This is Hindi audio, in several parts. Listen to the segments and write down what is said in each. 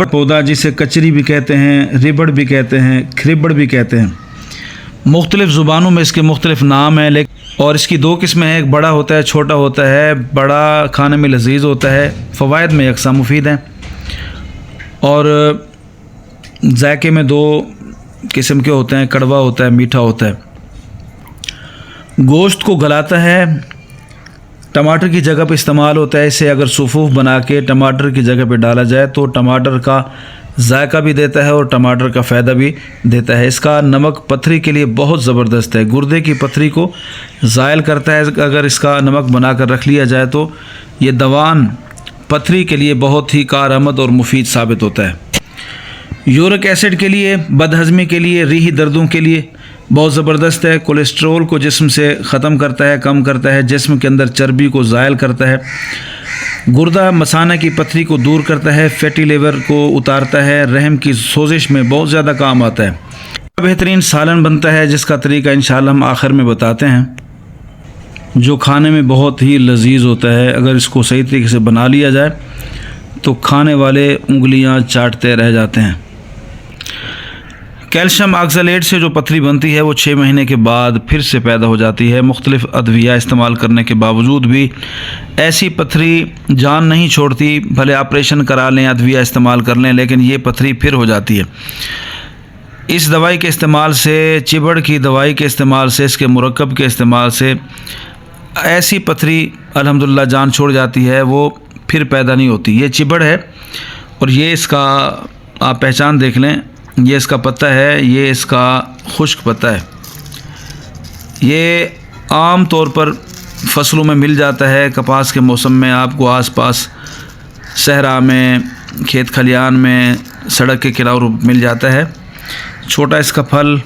पौधा जिसे कचरी भी कहते हैं, रिबड़ भी कहते हैं, खरिबड़ भी कहते हैं। मुख्तलिफ़ ज़ुबानों में इसके मुख्तलिफ़ नाम हैं, लेकिन और इसकी दो किस्में हैं, एक बड़ा होता है, छोटा होता है। बड़ा खाने में लजीज होता है, फ़वाइद में यकसा मुफीद हैं, और जायके में दो किस्म के होते हैं, कड़वा होता है, मीठा होता है। गोश्त को गलाता है, टमाटर की जगह पे इस्तेमाल होता है। इसे अगर सुफूफ बना के टमाटर की जगह पे डाला जाए तो टमाटर का जायका भी देता है और टमाटर का फ़ायदा भी देता है। इसका नमक पथरी के लिए बहुत ज़बरदस्त है, गुर्दे की पथरी को ज़ायल करता है। अगर इसका नमक बना कर रख लिया जाए तो ये दवान पथरी के लिए बहुत ही कारआमद और मुफीद साबित होता है। यूरिक एसिड के लिए, बदहज़मी के लिए, रीही दर्दों के लिए बहुत ज़बरदस्त है। कोलेस्ट्रोल को जिस्म से ख़त्म करता है, कम करता है, जिस्म के अंदर चर्बी को ज़ायल करता है, गुर्दा मसाना की पथरी को दूर करता है, फैटी लिवर को उतारता है, रहम की सोजिश में बहुत ज़्यादा काम आता है। बेहतरीन सालन बनता है जिसका तरीका इंशाअल्लाह हम आखिर में बताते हैं, जो खाने में बहुत ही लजीज होता है। अगर इसको सही तरीके से बना लिया जाए तो खाने वाले उंगलियां चाटते रह जाते हैं। कैल्शियम ऑक्सलेट से जो पथरी बनती है वो 6 महीने के बाद फिर से पैदा हो जाती है। मुख्तलिफ़ अद्विया इस्तेमाल करने के बावजूद भी ऐसी पथरी जान नहीं छोड़ती, भले ऑपरेशन करा लें, अद्विया इस्तेमाल कर लें, लेकिन ये पथरी फिर हो जाती है। इस दवाई के इस्तेमाल से, चिबड़ की दवाई के इस्तेमाल से, इसके मुरक्कब के इस्तेमाल से ऐसी पथरी अल्हम्दुलिल्लाह जान छोड़ जाती है, वो फिर पैदा नहीं होती। ये चिबड़ है और ये इसका आप पहचान देख लें, ये इसका पत्ता है, ये इसका खुश्क पत्ता है। ये आम तौर पर फसलों में मिल जाता है। कपास के मौसम में आपको आसपास सहरा में, खेत खलियान में, सड़क के किनारों मिल जाता है। छोटा इसका फल,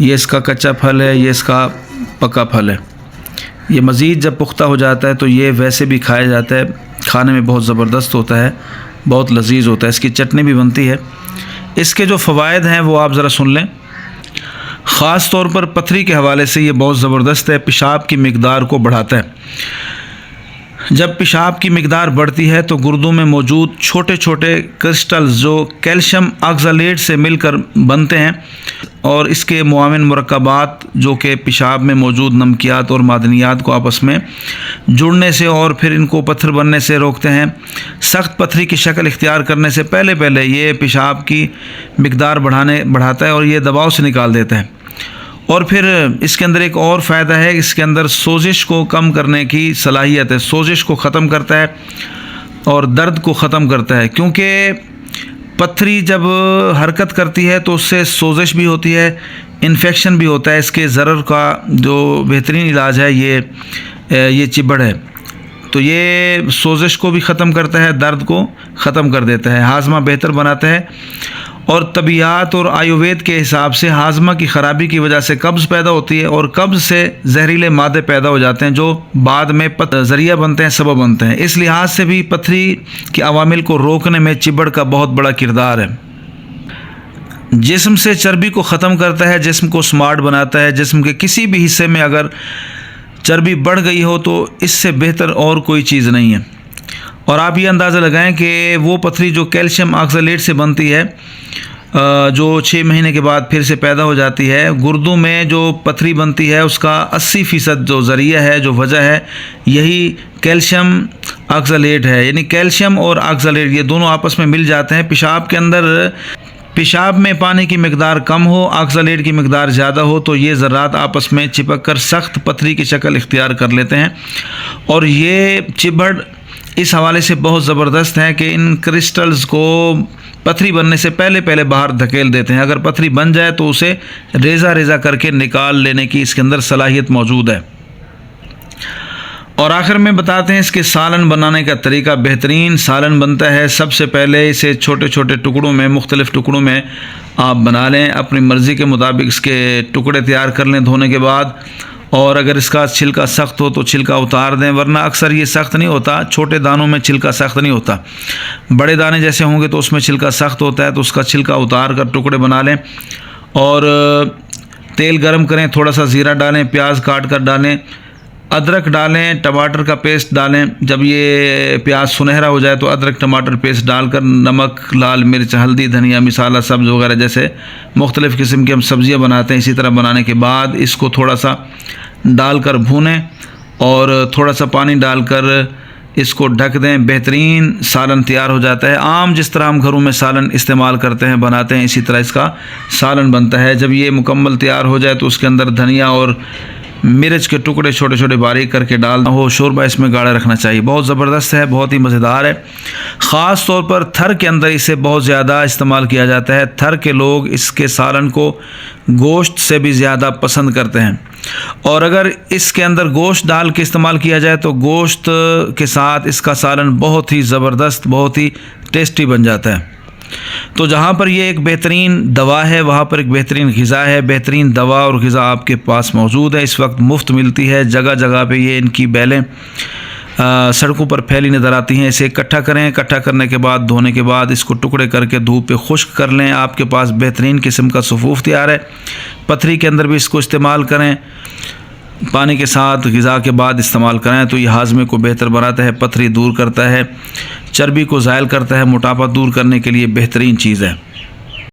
ये इसका कच्चा फल है, ये इसका पका फल है। ये मज़ीद जब पुख्ता हो जाता है तो ये वैसे भी खाया जाता है, खाने में बहुत ज़बरदस्त होता है, बहुत लजीज होता है। इसकी चटनी भी बनती है। इसके जो फ़वाइद हैं वो आप ज़रा सुन लें। ख़ास तौर पर पथरी के हवाले से ये बहुत ज़बरदस्त है। पेशाब की मिकदार को बढ़ाता है। जब पेशाब की मिकदार बढ़ती है तो गुर्दों में मौजूद छोटे छोटे क्रिस्टल्स जो कैल्शियम ऑक्सलेट से मिलकर बनते हैं और इसके मुआविन मुरक्कबात जो कि पेशाब में मौजूद नमकियात और मादनियात को आपस में जुड़ने से और फिर इनको पत्थर बनने से रोकते हैं। सख्त पथरी की शक्ल इख्तियार करने से पहले ये पेशाब की मिकदार बढ़ाता है और ये दबाव से निकाल देता है। और फिर इसके अंदर एक और फ़ायदा है, इसके अंदर सोजिश को कम करने की सलाहियत है। सोजिश को ख़त्म करता है और दर्द को ख़त्म करता है, क्योंकि पथरी जब हरकत करती है तो उससे सोजिश भी होती है, इन्फेक्शन भी होता है। इसके ज़रर का जो बेहतरीन इलाज है ये चिबड़ है। तो ये सोजिश को भी ख़त्म करता है, दर्द को ख़त्म कर देता है, हाजमा बेहतर बनाता है। और तबीयत और आयुर्वेद के हिसाब से हाजमा की ख़राबी की वजह से कब्ज़ पैदा होती है और कब्ज़ से जहरीले मादे पैदा हो जाते हैं जो बाद में ज़रिया बनते हैं, सबब बनते हैं। इस लिहाज से भी पथरी के अवामिल को रोकने में चिबड़ का बहुत बड़ा किरदार है। जिस्म से चर्बी को ख़त्म करता है, जिस्म को स्मार्ट बनाता है। जिस्म के किसी भी हिस्से में अगर चर्बी बढ़ गई हो तो इससे बेहतर और कोई चीज़ नहीं है। और आप ये अंदाज़ा लगाएं कि वो पथरी जो कैल्शियम ऑक्सलेट से बनती है, जो 6 महीने के बाद फिर से पैदा हो जाती है, गुर्दों में जो पथरी बनती है उसका 80% जो ज़रिया है, जो वजह है, यही कैल्शियम ऑक्सलेट है। यानी कैल्शियम और ऑक्सलेट ये दोनों आपस में मिल जाते हैं। पेशाब के अंदर, पेशाब में पानी की मिकदार कम हो, ऑक्सलेट की मिकदार ज़्यादा हो तो ये ज़र्रात आपस में चिपक कर सख्त पथरी की शक्ल इख्तियार कर लेते हैं। और ये चिबड़ इस हवाले से बहुत ज़बरदस्त है कि इन क्रिस्टल्स को पथरी बनने से पहले बाहर धकेल देते हैं। अगर पथरी बन जाए तो उसे रेज़ा करके निकाल लेने की इसके अंदर सलाहियत मौजूद है। और आखिर में बताते हैं इसके सालन बनाने का तरीका। बेहतरीन सालन बनता है। सबसे पहले इसे छोटे छोटे टुकड़ों में, मुख्तलिफ़ टुकड़ों में आप बना लें। अपनी मर्ज़ी के मुताबिक इसके टुकड़े तैयार कर लें धोने के बाद। और अगर इसका छिलका सख्त हो तो छिलका उतार दें, वरना अक्सर ये सख्त नहीं होता। छोटे दानों में छिलका सख्त नहीं होता, बड़े दाने जैसे होंगे तो उसमें छिलका सख्त होता है। तो उसका छिलका उतार कर टुकड़े बना लें और तेल गरम करें, थोड़ा सा ज़ीरा डालें, प्याज काट कर डालें, अदरक डालें, टमाटर का पेस्ट डालें। जब ये प्याज सुनहरा हो जाए तो अदरक टमाटर पेस्ट डालकर नमक, लाल मिर्च, हल्दी, धनिया, मिसाला, सब्ज़ वगैरह जैसे मुख्तलिफ़ किस्म की हम सब्ज़ियाँ बनाते हैं, इसी तरह बनाने के बाद इसको थोड़ा सा डालकर भूनें और थोड़ा सा पानी डालकर इसको ढक दें। बेहतरीन सालन तैयार हो जाता है। आम जिस तरह हम घरों में सालन इस्तेमाल करते हैं, बनाते हैं, इसी तरह इसका सालन बनता है। जब ये मुकम्मल तैयार हो जाए तो उसके अंदर धनिया और मिर्च के टुकड़े छोटे छोटे बारीक करके डालना हो। शोरबा इसमें गाढ़ा रखना चाहिए। बहुत ज़बरदस्त है, बहुत ही मज़ेदार है। ख़ास तौर पर थर के अंदर इसे बहुत ज़्यादा इस्तेमाल किया जाता है। थर के लोग इसके सालन को गोश्त से भी ज़्यादा पसंद करते हैं, और अगर इसके अंदर गोश्त डाल के इस्तेमाल किया जाए तो गोश्त के साथ इसका सालन बहुत ही ज़बरदस्त, बहुत ही टेस्टी बन जाता है। तो जहाँ पर ये एक बेहतरीन दवा है, वहाँ पर एक बेहतरीन ग़िज़ा है। बेहतरीन दवा और ग़िज़ा आपके पास मौजूद है, इस वक्त मुफ्त मिलती है। जगह जगह पे ये इनकी बेलें सड़कों पर फैली नज़र आती हैं। इसे इकट्ठा करें। इकट्ठा करने के बाद, धोने के बाद इसको टुकड़े करके धूप पे खुश्क कर लें। आपके पास बेहतरीन किस्म का सफ़ूफ तैयार है। पथरी के अंदर भी इसको इस्तेमाल करें। पानी के साथ ग़िज़ा के बाद इस्तेमाल करें तो ये हाज़मे को बेहतर बनाता है, पथरी दूर करता है, चर्बी को ज़ायल करता है, मोटापा दूर करने के लिए बेहतरीन चीज़ है।